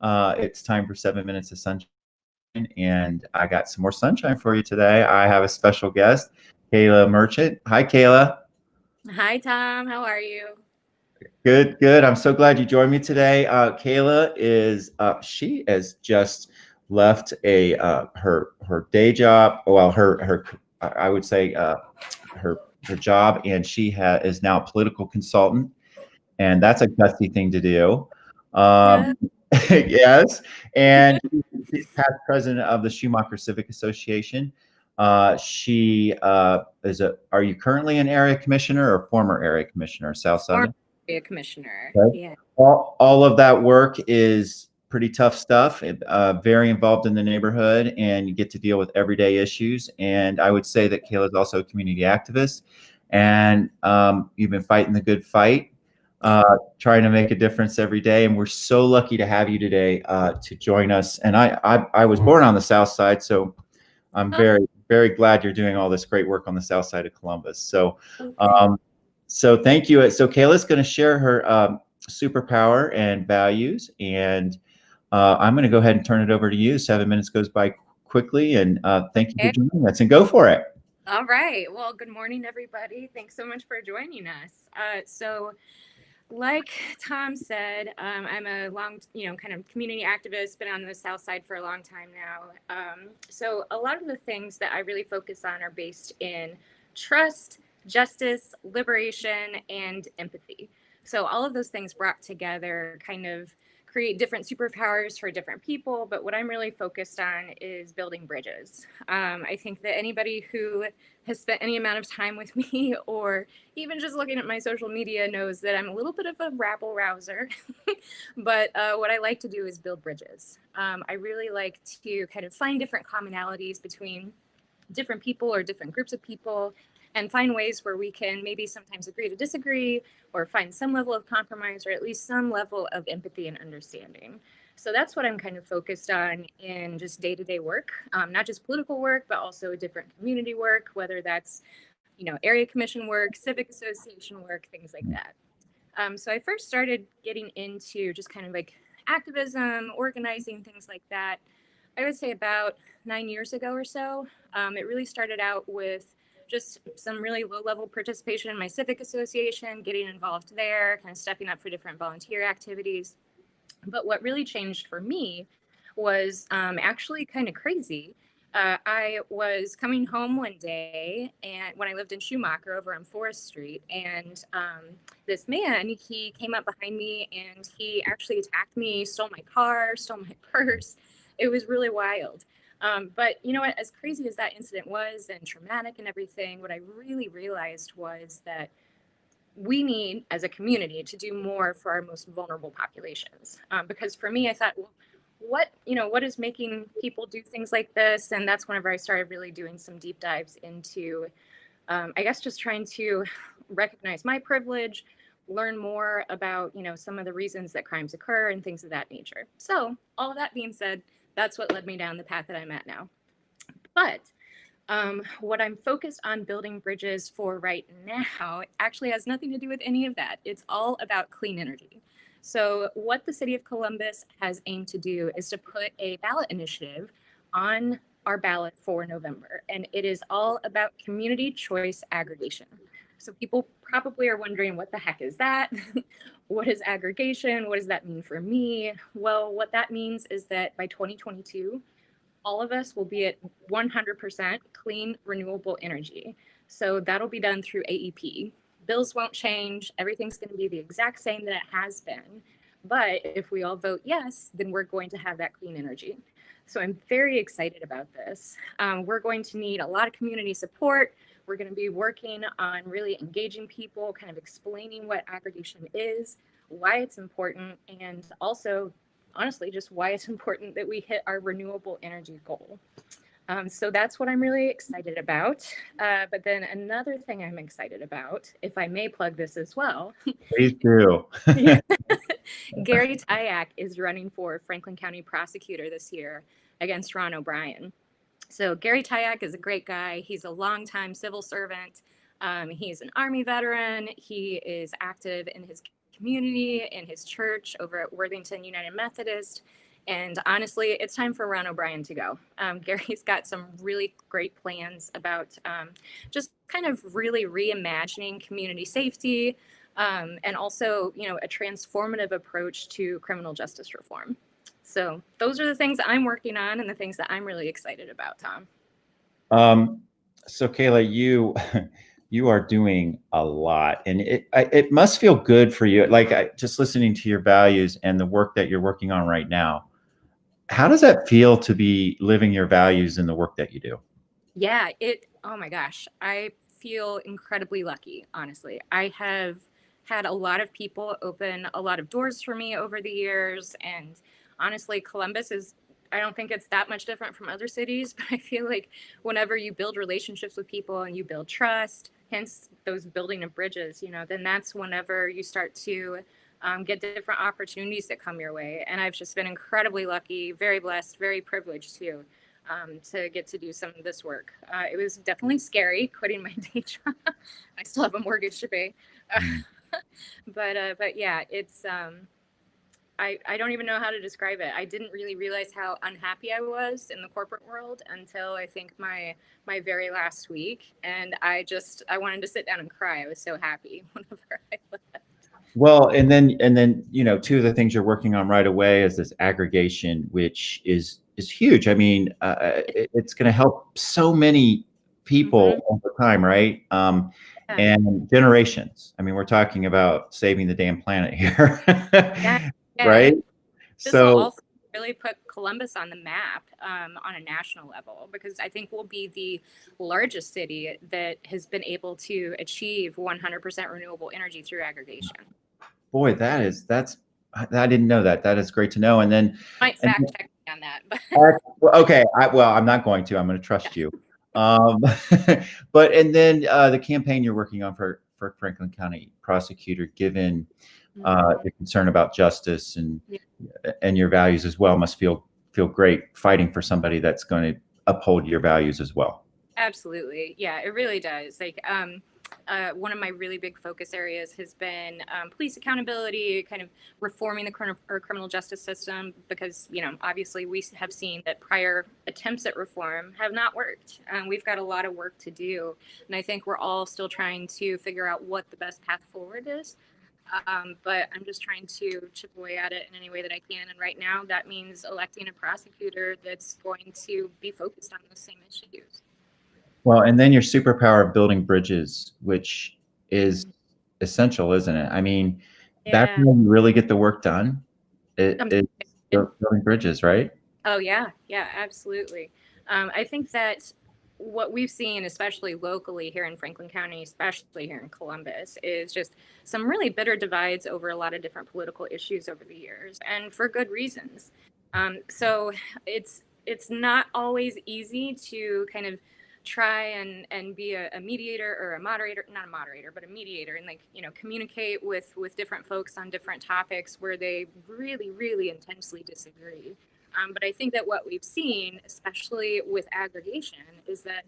It's time for 7 minutes of sunshine, and I got some more sunshine for you today. I have a special guest, Kayla Merchant. Hi, Kayla. Hi, Tom. How are you? Good, good. I'm so glad you joined me today. Kayla is she has just left a her day job. Well, her I would say her job, and is now a political consultant, and that's a gutsy thing to do. Yeah. Um, yes, and she's past president of the Schumacher Civic Association. She is a. Are you currently an area commissioner or former area commissioner, South Former Southern? area commissioner. Okay. Yeah. All of that work is pretty tough stuff. Very involved in the neighborhood, and you get to deal with everyday issues. And I would say that Kayla's also a community activist, and you've been fighting the good fight, trying to make a difference every day. And we're so lucky to have you today to join us. And I was born on the South Side, so I'm Oh, very glad you're doing all this great work on the South Side of Columbus. So. okay. Um, so thank you. So Kayla's going to share her superpower and values, and I'm going to go ahead and turn it over to you. 7 minutes goes by quickly, and thank you for Okay. joining us. And go for it. All right. Well, good morning, everybody. Thanks so much for joining us. Like Tom said, I'm a kind of community activist, been on the South Side for a long time now. So a lot of the things that I really focus on are based in trust, justice, liberation, and empathy. So all of those things brought together kind of create different superpowers for different people. But what I'm really focused on is building bridges. I think that anybody who has spent any amount of time with me or even just looking at my social media knows that I'm a little bit of a rabble rouser. But what I like to do is build bridges. I really like to kind of find different commonalities between different people or different groups of people and find ways where we can maybe sometimes agree to disagree or find some level of compromise or at least some level of empathy and understanding. So that's what I'm kind of focused on in just day-to-day work, not just political work, but also different community work, whether that's area commission work, civic association work, things like that. So I first started getting into just kind of like activism, organizing, things like that. I would say about 9 years ago or so. It really started out with just some really low level participation in my civic association, getting involved there, kind of stepping up for different volunteer activities. But what really changed for me was actually kind of crazy. I was coming home one day, and when I lived in Schumacher over on Forest Street, and this man he came up behind me and he actually attacked me, stole my car, stole my purse. It was really wild. But you know what? As crazy as that incident was and traumatic and everything, what I really realized was that we need as a community to do more for our most vulnerable populations, because for me I thought, well, what is making people do things like this? And that's whenever I started really doing some deep dives into I guess just trying to recognize my privilege, learn more about some of the reasons that crimes occur and things of that nature. So all of that being said, that's what led me down the path that I'm at now. But what I'm focused on building bridges for right now actually has nothing to do with any of that. It's all about clean energy. So, what the city of Columbus has aimed to do is to put a ballot initiative on our ballot for November, and it is all about community choice aggregation. So, people probably are wondering, what the heck is that? What is aggregation? What does that mean for me? Well, what that means is that by 2022, all of us will be at 100% clean, renewable energy. So that'll be done through AEP. Bills won't change. Everything's going to be the exact same that it has been. But if we all vote yes, then we're going to have that clean energy. So I'm very excited about this. We're going to need a lot of community support. We're going to be working on really engaging people, kind of explaining what aggregation is, why it's important, and also honestly just why it's important that we hit our renewable energy goal. So that's what I'm really excited about. But then another thing I'm excited about, if I may plug this as well, Please do. Gary Tyack is running for Franklin County prosecutor this year against Ron O'Brien. So Gary Tyack is a great guy. He's a longtime civil servant. He's an Army veteran. He is active in his community, in his church over at Worthington United Methodist. And honestly, it's time for Ron O'Brien to go. Gary's got some really great plans about just kind of really reimagining community safety, and also, a transformative approach to criminal justice reform. So those are the things I'm working on and the things that I'm really excited about, Tom. So Kayla, you you are doing a lot, and it must feel good for you. Like just listening to your values and the work that you're working on right now. How does that feel to be living your values in the work that you do? Yeah, oh my gosh, I feel incredibly lucky, honestly. I have had a lot of people open a lot of doors for me over the years. And honestly, Columbus is, I don't think it's that much different from other cities, but I feel like whenever you build relationships with people and you build trust, hence those building of bridges, then that's whenever you start to get different opportunities that come your way. And I've just been incredibly lucky, very blessed, very privileged too, to get to do some of this work. It was definitely scary quitting my day job. I still have a mortgage to pay, Mm. but yeah, it's I don't even know how to describe it. I didn't really realize how unhappy I was in the corporate world until I think my very last week, and I wanted to sit down and cry. I was so happy whenever I left. Well, and then two of the things you're working on right away is this aggregation, which is huge. I mean, it's going to help so many Mm-hmm. people over time, right? Yeah. And generations. I mean, we're talking about saving the damn planet here, Yeah. Yeah. right? This will So, also really put Columbus on the map, on a national level, because I think we'll be the largest city that has been able to achieve 100% renewable energy through aggregation. boy, that's I didn't know that. That is great to know. And then, Might and fact check me on that, but well, okay, well, I'm not going to. I'm going to trust you. Um, but and then the campaign you're working on for Franklin County prosecutor, given Mhm. the concern about justice Yeah, and your values as well, must feel great fighting for somebody that's going to uphold your values as well. absolutely. Yeah, it really does. Like, one of my really big focus areas has been police accountability, kind of reforming the criminal justice system, because, obviously we have seen that prior attempts at reform have not worked. We've got a lot of work to do. And I think we're all still trying to figure out what the best path forward is. But I'm just trying to chip away at it in any way that I can. And right now, that means electing a prosecutor that's going to be focused on those same issues. Well, and then your superpower of building bridges, which is essential, isn't it? I mean, that's Yeah. when you really get the work done. I'm It's building bridges, right? Oh, yeah. Yeah, absolutely. I think that what we've seen, especially locally here in Franklin County, especially here in Columbus, is just some really bitter divides over a lot of different political issues over the years, and for good reasons. So it's not always easy to kind of try and be a mediator or a moderator, not a moderator, but a mediator, and, like, communicate with different folks on different topics where they really, really intensely disagree. But I think that what we've seen, especially with aggregation, is that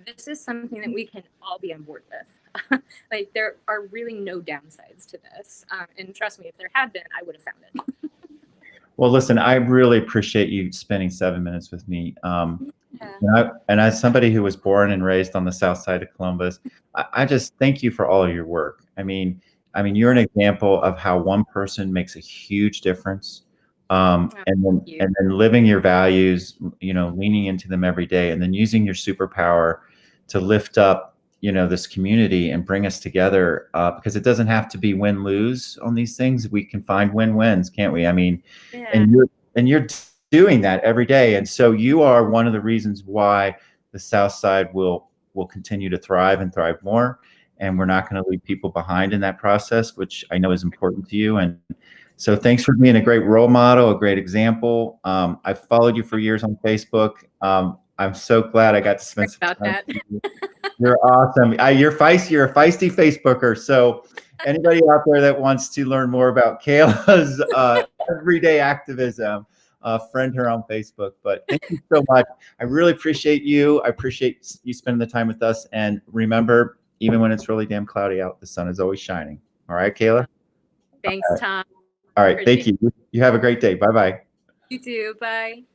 this is something that we can all be on board with. Like, there are really no downsides to this. And trust me, if there had been, I would have found it. Well, listen, I really appreciate you spending 7 minutes with me. Yeah. And as somebody who was born and raised on the south side of Columbus, I just thank you for all of your work. I mean, you're an example of how one person makes a huge difference, Oh, and then you. and then living your values, leaning into them every day, and then using your superpower to lift up, this community and bring us together. Because it doesn't have to be win lose on these things. We can find win wins, can't we? I mean, Yeah. and you're doing that every day. And so you are one of the reasons why the South Side will continue to thrive and thrive more. And we're not going to leave people behind in that process, which I know is important to you. And so thanks for being a great role model, a great example. I've followed you for years on Facebook. I'm so glad I got to spend Sorry some about time that. with you. You're awesome. You're feisty. You're a feisty Facebooker. So anybody out there that wants to learn more about Kayla's everyday activism, friend her on Facebook. But thank you so much. I really appreciate you. I appreciate you spending the time with us. And remember, even when it's really damn cloudy out, the sun is always shining. All right, Kayla? Thanks, Tom. All right. Appreciate Thank it. you. You have a great day. Bye bye. You too. Bye.